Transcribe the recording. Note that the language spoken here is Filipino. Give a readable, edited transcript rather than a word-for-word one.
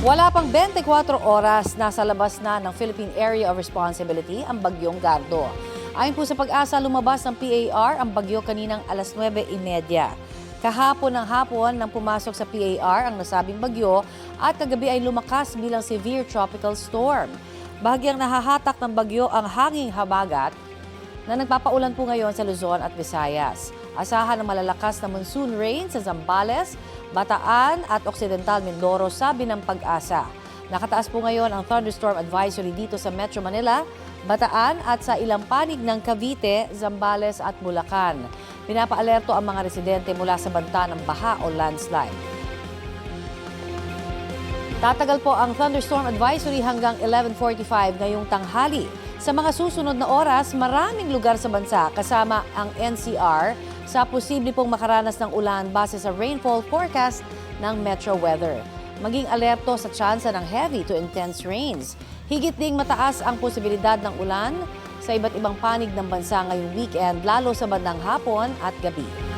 Wala pang 24 oras, nasa labas na ng Philippine Area of Responsibility ang bagyong Gardo. Ayon po sa Pag-asa, lumabas ng PAR ang bagyo kaninang alas 9:30. Kahapon ng hapon nang pumasok sa PAR ang nasabing bagyo at kagabi ay lumakas bilang severe tropical storm. Bahagyang nahahatak ng bagyo ang hanging habagat na nagpapaulan po ngayon sa Luzon at Visayas. Asahan ng malalakas na monsoon rain sa Zambales, Bataan at Occidental Mindoro, sabi ng Pag-asa. Nakataas po ngayon ang thunderstorm advisory dito sa Metro Manila, Bataan at sa ilang panig ng Cavite, Zambales at Bulacan. Pinapaalerto ang mga residente mula sa banta ng baha o landslide. Tatagal po ang thunderstorm advisory hanggang 11:45 ngayong tanghali. Sa mga susunod na oras, maraming lugar sa bansa kasama ang NCR sa posible pong makaranas ng ulan base sa rainfall forecast ng Metro Weather. Maging alerto sa tsansa ng heavy to intense rains. Higit ding mataas ang posibilidad ng ulan sa iba't ibang panig ng bansa ngayong weekend, lalo sa bandang hapon at gabi.